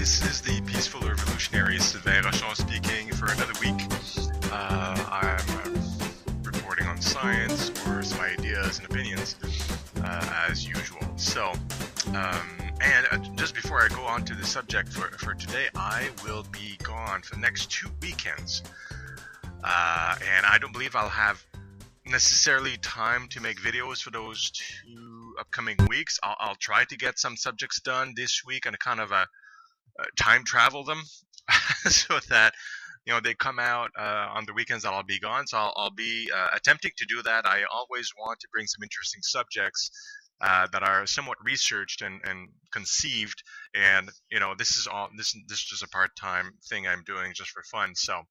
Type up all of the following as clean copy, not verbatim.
This is the Peaceful Revolutionary Sylvain Rochon speaking for another week. I'm reporting on science or some ideas and opinions as usual. So, just before I go on to the subject for today, I will be gone for the next 2 weekends. And I don't believe I'll have necessarily time to make videos for those 2 upcoming weeks. I'll try to get some subjects done this week and kind of time travel them so that they come out on the weekends that I'll be gone. So I'll be attempting to do that. I always want to bring some interesting subjects that are somewhat researched and conceived, and this is just a part-time thing I'm doing just for fun. So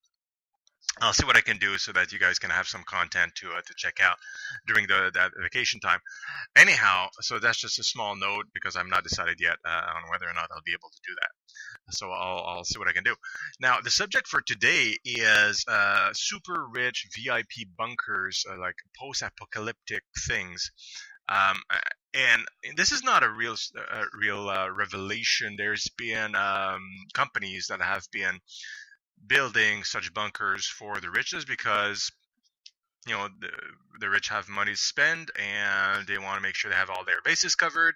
I'll see what I can do so that you guys can have some content to check out during that vacation time. Anyhow, so that's just a small note because I'm not decided yet on whether or not I'll be able to do that. So I'll see what I can do. Now, the subject for today is super rich VIP bunkers, like post-apocalyptic things. And this is not a real revelation. There's been companies that have been building such bunkers for the riches because the rich have money to spend and they want to make sure they have all their bases covered.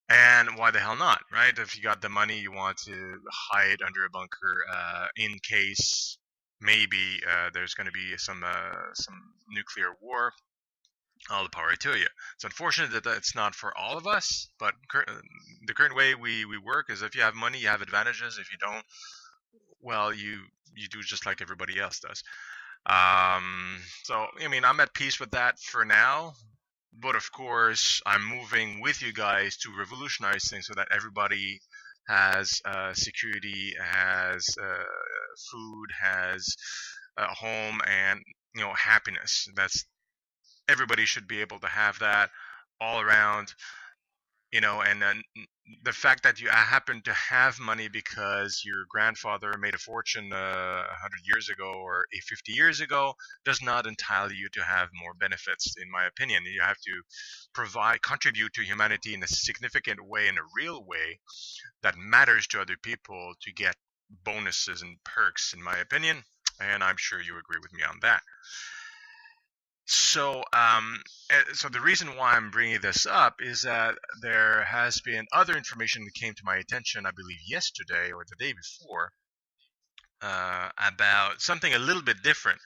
And why the hell not, right? If you got the money, you want to hide under a bunker in case maybe there's going to be some nuclear war. All the power to you. It's unfortunate that it's not for all of us, but the current way we work is if you have money, you have advantages. If you don't, well, you do just like everybody else does. So, I'm at peace with that for now. But of course, I'm moving with you guys to revolutionize things so that everybody has security, has food, has a home, and happiness. Everybody should be able to have that all around. And then the fact that you happen to have money because your grandfather made a fortune 100 years ago or 50 years ago does not entitle you to have more benefits, in my opinion. You have to contribute to humanity in a significant way, in a real way that matters to other people to get bonuses and perks, in my opinion. And I'm sure you agree with me on that. So, so the reason why I'm bringing this up is that there has been other information that came to my attention, I believe yesterday or the day before, about something a little bit different.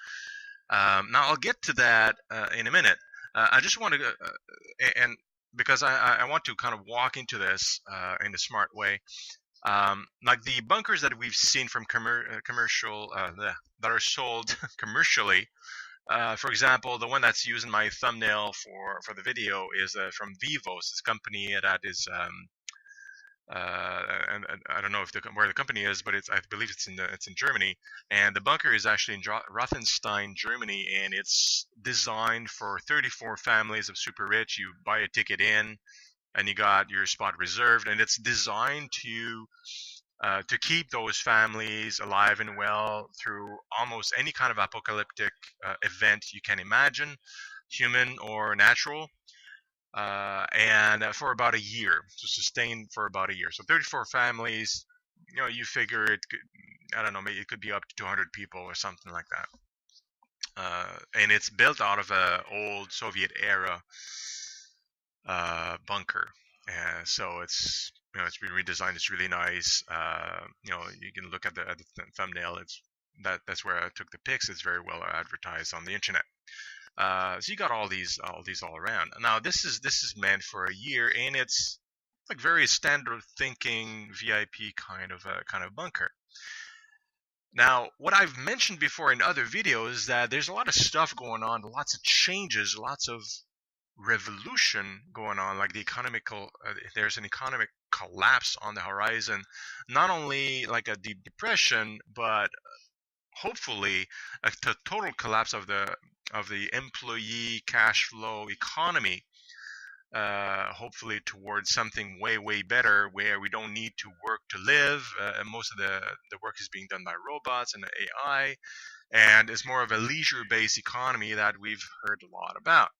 Now, I'll get to that in a minute. I just want to, and because I want to kind of walk into this in a smart way. Like the bunkers that we've seen from commercial, that are sold commercially. For example, the one that's using my thumbnail for the video is from Vivos, this company that is, and I don't know where the company is, but I believe it's in Germany, and the bunker is actually in Rothenstein, Germany, and it's designed for 34 families of super rich. You buy a ticket in, and you got your spot reserved, and it's designed to keep those families alive and well through almost any kind of apocalyptic event you can imagine, human or natural, and for about a year, to sustain for about a year. So 34 families, you figure it could, I don't know, maybe it could be up to 200 people or something like that. And it's built out of an old Soviet era bunker. So it's been redesigned. It's really nice. You can look at the thumbnail. That's where I took the pics. It's very well advertised on the internet. So you got all these all around. Now this is meant for a year, and it's like very standard thinking VIP kind of bunker. Now, what I've mentioned before in other videos is that there's a lot of stuff going on, lots of changes, lots of revolution going on, like there's an economic collapse on the horizon, not only like a deep depression, but hopefully a total collapse of the employee cash flow economy, hopefully towards something way better where we don't need to work to live. Most of the work is being done by robots and AI, and it's more of a leisure-based economy that we've heard a lot about.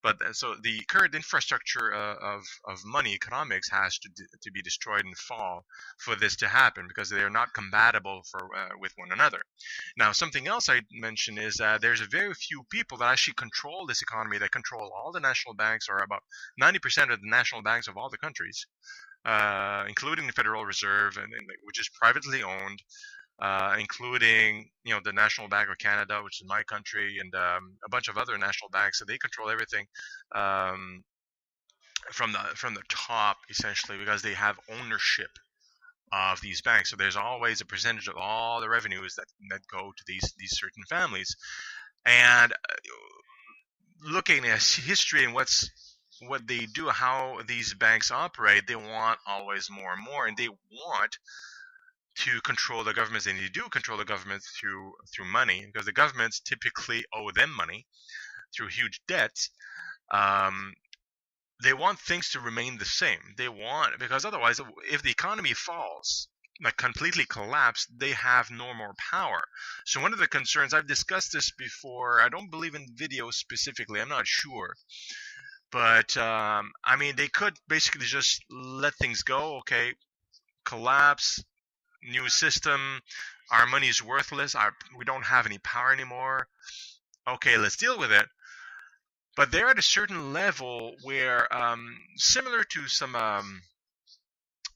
But so the current infrastructure of money economics has to be destroyed and fall for this to happen, because they are not compatible with one another. Now, something else I mentioned is that there's a very few people that actually control this economy, that control all the national banks, or about 90% of the national banks of all the countries, including the Federal Reserve, which is privately owned, including the National Bank of Canada, which is my country, and a bunch of other national banks. So they control everything um, from the top, essentially, because they have ownership of these banks. So there's always a percentage of all the revenues that go to these certain families. And looking at history and what they do, how these banks operate, they want always more and more, and they want to control the governments, and they do control the governments through money, because the governments typically owe them money through huge debts. They want things to remain the same. Because otherwise, if the economy falls, like completely collapse, they have no more power. So one of the concerns, I've discussed this before, I don't believe in videos specifically, I'm not sure, but I mean, they could basically just let things go. Okay, collapse, new system, our money is worthless, we don't have any power anymore. Okay, let's deal with it. But they're at a certain level where, similar to some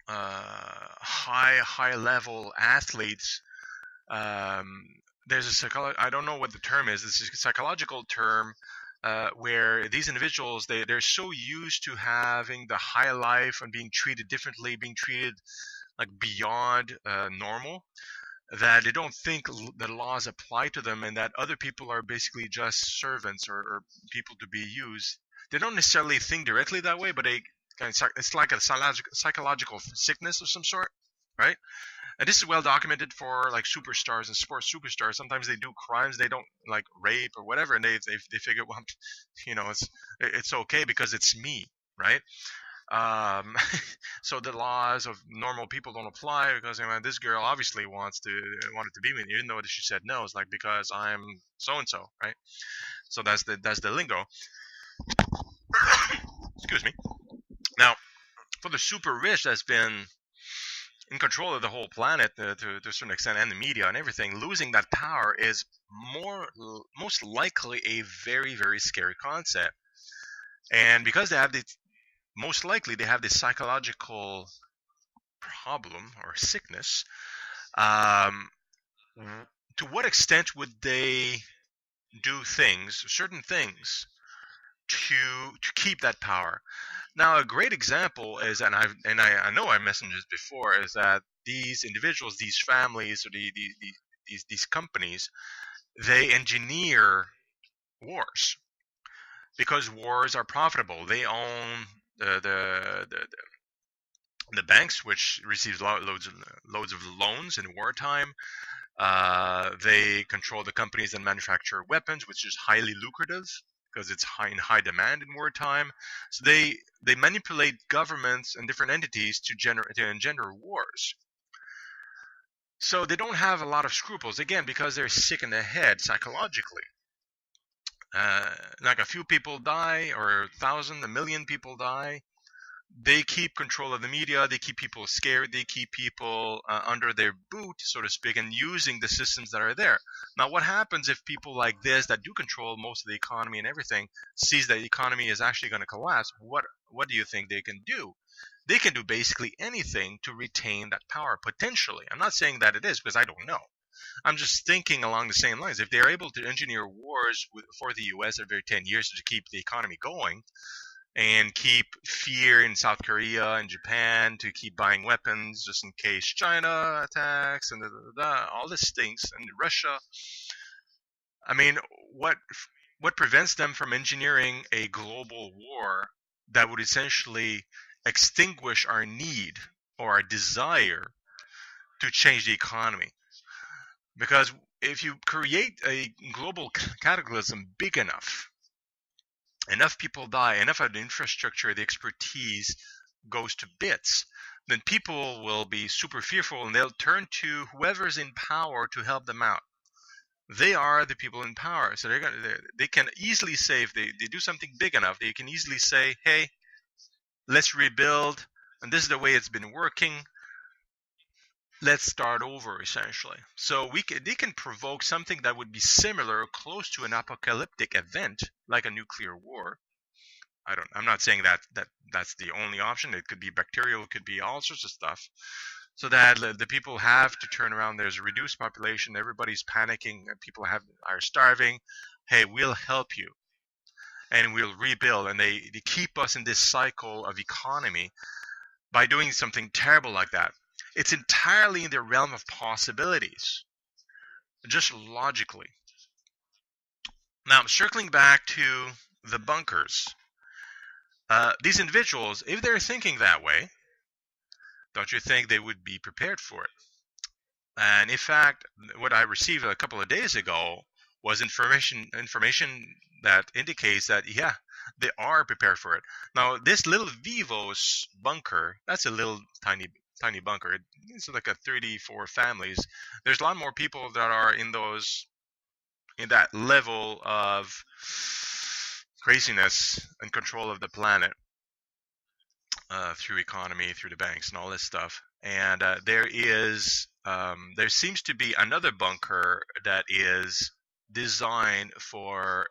high level athletes, there's I don't know what the term is. This is a psychological term, where these individuals, they're so used to having the high life and being treated differently, being treated like beyond normal, that they don't think the laws apply to them, and that other people are basically just servants, or people to be used. They don't necessarily think directly that way, but it's like a psychological sickness of some sort, right? And this is well documented for like superstars and sports superstars. Sometimes they do crimes, they don't like rape or whatever, and they figure, well, it's okay because it's me, right? Um, so the laws of normal people don't apply, because this girl obviously wanted to be with me, even though she said no. It's like, because I'm so and so, right? So that's the lingo. Excuse me. Now, for the super rich that's been in control of the whole planet, to a certain extent, and the media and everything, losing that power is most likely a very, very scary concept. And because they have most likely they have this psychological problem or sickness, um, to what extent would they do certain things, to keep that power? Now, a great example is, and I know I mentioned this before, is that these individuals, these families, or these companies, they engineer wars, because wars are profitable. They own the banks, which receives loads of loans in wartime. They control the companies that manufacture weapons, which is highly lucrative because it's in high demand in wartime. So they manipulate governments and different entities to engender wars. So they don't have a lot of scruples, again, because they're sick in the head psychologically. Like a few people die, or 1,000, 1,000,000 people die. They keep control of the media, they keep people scared, they keep people under their boot, so to speak, and using the systems that are there. Now, what happens if people like this, that do control most of the economy and everything, sees that the economy is actually going to collapse? What do you think they can do? They can do basically anything to retain that power, potentially. I'm not saying that it is, because I don't know. I'm just thinking along the same lines. If they're able to engineer wars for the US every 10 years to keep the economy going, and keep fear in South Korea and Japan, to keep buying weapons just in case China attacks, and all these things, and Russia. I mean, what prevents them from engineering a global war that would essentially extinguish our need or our desire to change the economy? Because if you create a global cataclysm big enough people die, enough of the infrastructure, the expertise goes to bits, then people will be super fearful, and they'll turn to whoever's in power to help them out. they are the people in power. So they can easily say, if they do something big enough, they can easily say, hey, let's rebuild, and this is the way it's been working. Let's start over, essentially. So they can provoke something that would be similar or close to an apocalyptic event, like a nuclear war. I'm not saying that's the only option. It could be bacterial, it could be all sorts of stuff. So that the people have to turn around. There's a reduced population. Everybody's panicking. People are starving. Hey, we'll help you, and we'll rebuild. And they keep us in this cycle of economy by doing something terrible like that. It's entirely in the realm of possibilities, just logically. Now, circling back to the bunkers, these individuals, if they're thinking that way, don't you think they would be prepared for it? And in fact, what I received a couple of days ago was information that indicates that, yeah, they are prepared for it. Now, this little Vivos bunker, that's a little tiny bunker. It's like a 34 families. There's a lot more people that are in that level of craziness and control of the planet, through economy, through the banks, and all this stuff. And there seems to be another bunker that is designed for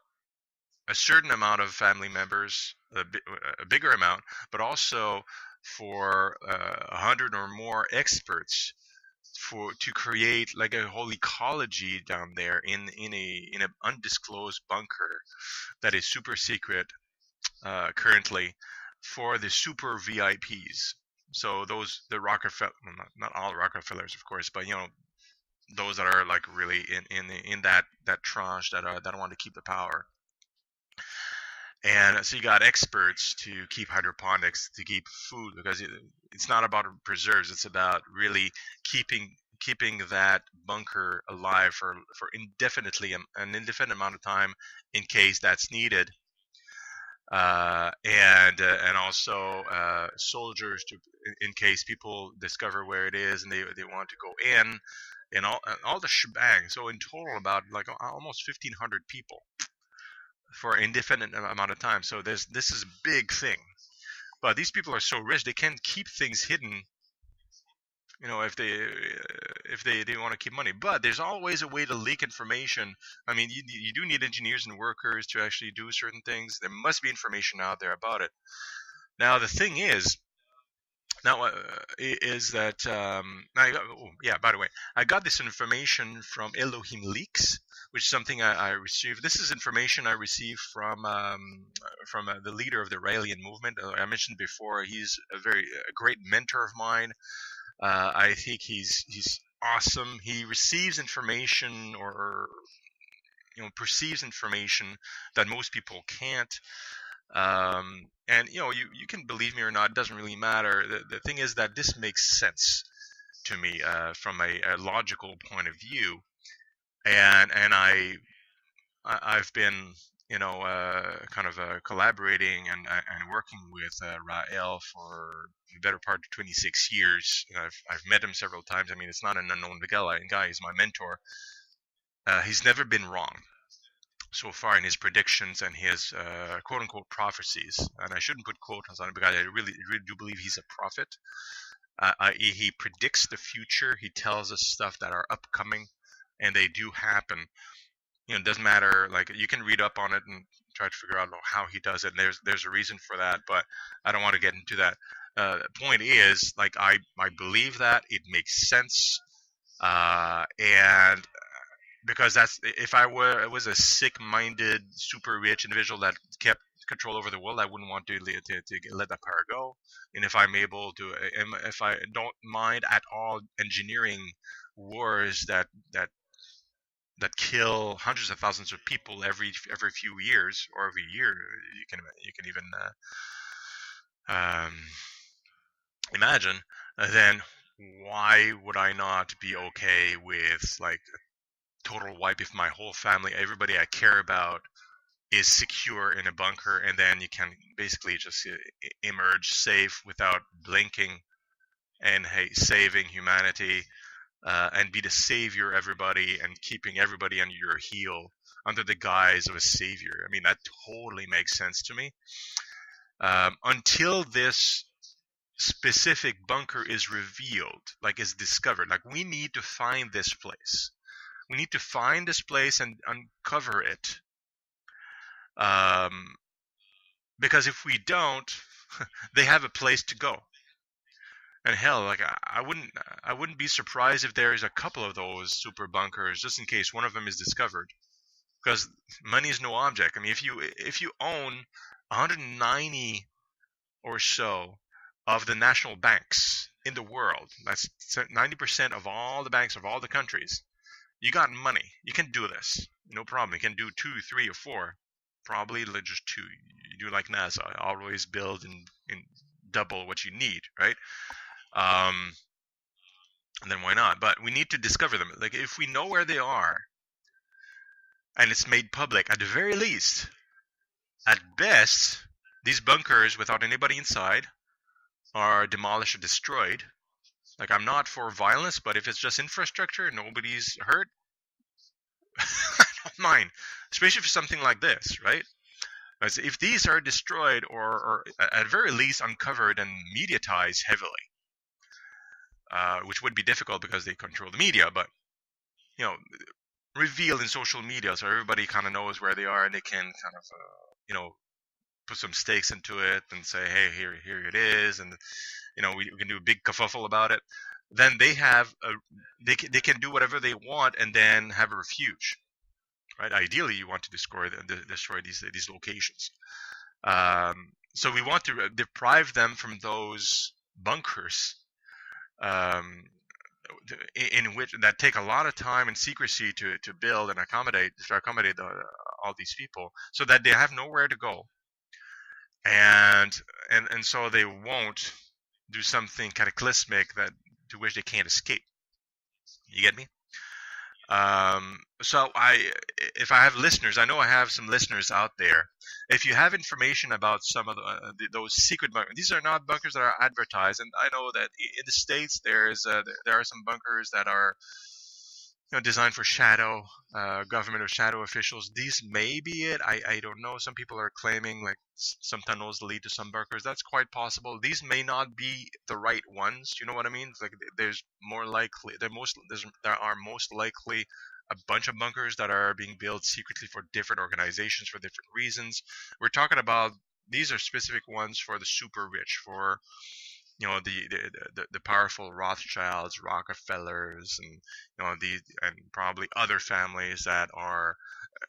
a certain amount of family members, a bigger amount, but also for 100 or more experts to create like a whole ecology down there in an undisclosed bunker that is super secret, currently, for the super VIPs. So the Rockefeller, not all Rockefellers, of course, but those that are like really in that tranche that want to keep the power. And so you got experts to keep hydroponics, to keep food, because it's not about preserves. It's about really keeping that bunker alive for an indefinite amount of time, in case that's needed. And also soldiers, in case people discover where it is and they want to go in, and all the shebang. So in total, about like almost 1,500 people for an indefinite amount of time. So this is a big thing. But these people are so rich, they can keep things hidden, if they want to keep money. But there's always a way to leak information. I mean, you do need engineers and workers to actually do certain things. There must be information out there about it. Now the thing is, that by the way, I got this information from Elohim Leaks, which is something I received. This is information I received from the leader of the Raelian movement. I mentioned before, he's a great mentor of mine. I think he's awesome. He receives information, or perceives information that most people can't. And you can believe me or not, it doesn't really matter. The thing is that this makes sense to me, from a logical point of view. And I've been kind of collaborating and working with Rael for the better part of 26 years. I've met him several times. I mean, it's not an unknown guy. He's my mentor. He's never been wrong so far in his predictions and his quote-unquote prophecies. And I shouldn't put quotes on it, because I really do believe he's a prophet. He predicts the future. He tells us stuff that are upcoming, and they do happen. It doesn't matter. Like, you can read up on it and try to figure out how he does it. And there's a reason for that, but I don't want to get into that. Point is, like, I believe that it makes sense, and because if I was a sick-minded, super rich individual that kept control over the world, I wouldn't want to let that power go. And if I'm able to, if I don't mind at all engineering wars that kill hundreds of thousands of people every few years, or every year, you can even imagine, then why would I not be okay with, like, total wipe if my whole family, everybody I care about, is secure in a bunker, and then you can basically just emerge safe without blinking, and, hey, saving humanity, and be the savior of everybody and keeping everybody under your heel under the guise of a savior. I mean, that totally makes sense to me. Until this specific bunker is revealed, like is discovered, like we need to find this place. We need to find this place and uncover it. Because if we don't, they have a place to go. And hell, like I wouldn't be surprised if there is a couple of those super bunkers just in case one of them is discovered. Because money is no object. I mean, if you own 190 or so of the national banks in the world, that's 90% of all the banks of all the countries, you got money. You can do this, no problem. You can do 2, 3, or 4. Probably just 2. You do like NASA, always build in double what you need, right? And then why not? But we need to discover them. Like if we know where they are, and it's made public, at the very least, at best, these bunkers without anybody inside are demolished or destroyed. Like I'm not for violence, but if it's just infrastructure, nobody's hurt, I don't mind. Especially for something like this, right? As if these are destroyed or at very least uncovered and mediatized heavily, which would be difficult because they control the media, but revealed in social media so everybody kind of knows where they are and they can kind of put some stakes into it and say, hey, here it is, and we can do a big kerfuffle about it. Then they have they can do whatever they want and then have a refuge, right? Ideally, you want to destroy these locations. So we want to deprive them from those bunkers, in which that take a lot of time and secrecy to build and accommodate all these people, so that they have nowhere to go, and so they won't do something cataclysmic to which they can't escape. You get me? So if I have listeners, I know I have some listeners out there. If you have information about some of those secret bunkers, these are not bunkers that are advertised, and I know that in the States there are some bunkers that are designed for shadow government or shadow officials. These may be it. I don't know. Some people are claiming like some tunnels lead to some bunkers. That's quite possible. These may not be the right ones. You know what I mean? It's like there's more likely there are most likely a bunch of bunkers that are being built secretly for different organizations for different reasons. We're talking about these are specific ones for the super rich, for the powerful Rothschilds, Rockefellers, and and probably other families that are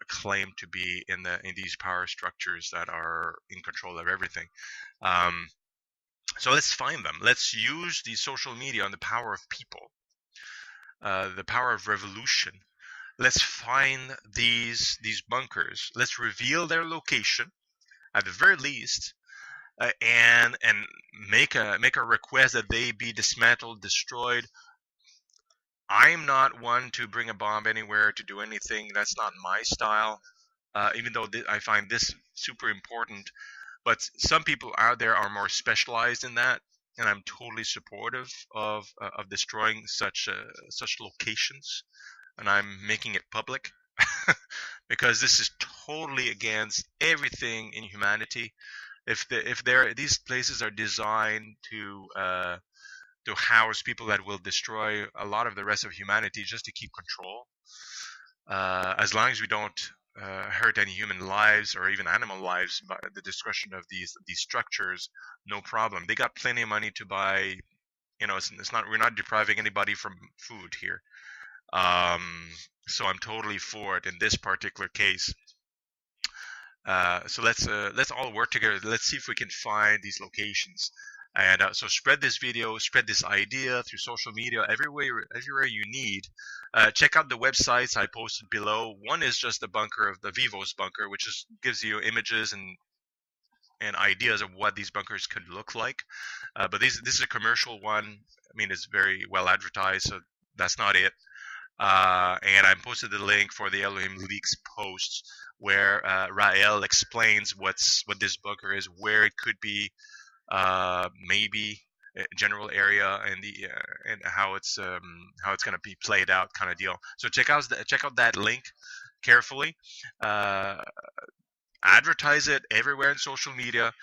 claimed to be in these power structures that are in control of everything. So let's find them. Let's use the social media and the power of people, the power of revolution. Let's find these bunkers. Let's reveal their location at the very least. And make a request that they be dismantled, destroyed. I'm not one to bring a bomb anywhere, to do anything. That's not my style. Even though I find this super important, but some people out there are more specialized in that, and I'm totally supportive of destroying such locations, and I'm making it public because this is totally against everything in humanity. If these places are designed to house people that will destroy a lot of the rest of humanity just to keep control, as long as we don't hurt any human lives or even animal lives by the discretion of these structures, no problem. They got plenty of money to buy. We're not depriving anybody from food here. So I'm totally for it in this particular case. So let's all work together. Let's see if we can find these locations, and so spread this video, spread this idea through social media, everywhere you need. Check out the websites I posted below. One is just the bunker of the Vivos bunker, which gives you images and ideas of what these bunkers could look like. But this is a commercial one. I mean, it's very well advertised, so that's not it. And I posted the link for the Elohim Leaks posts where Rael explains what this bunker is, where it could be, maybe general area and the and how it's going to be played out, kind of deal. So check out that link carefully. Advertise it everywhere in social media.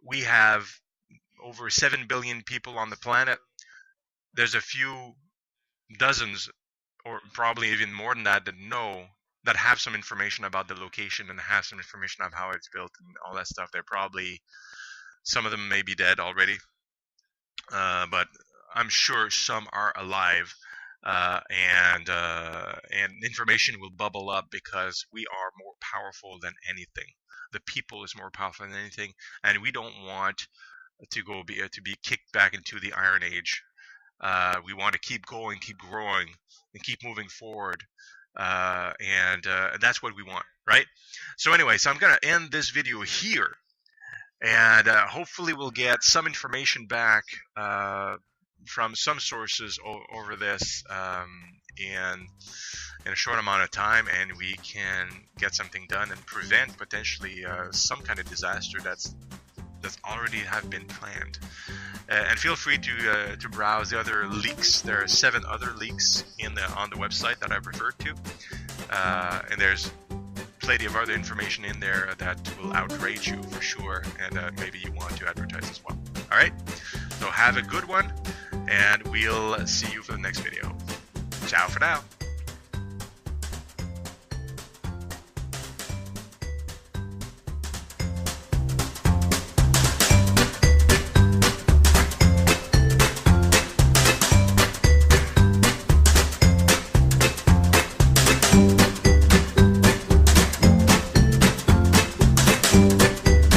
We have over 7 billion people on the planet. There's a few dozens, or probably even more than that, that have some information about the location and have some information of how it's built and all that stuff. They're probably, some of them may be dead already, but I'm sure some are alive, and information will bubble up because we are more powerful than anything. The people is more powerful than anything, and we don't want to be kicked back into the Iron Age. We want to keep going, keep growing, and keep moving forward. And that's what we want, right? So anyway, so I'm going to end this video here. And hopefully we'll get some information back from some sources over this in a short amount of time, and we can get something done and prevent potentially some kind of disaster that's already have been planned. And feel free to browse the other leaks. There are 7 other leaks on the website that I've referred to, and there's plenty of other information in there that will outrage you for sure, and maybe you want to advertise as well. All right, so have a good one, and we'll see you for the next video. Ciao for now.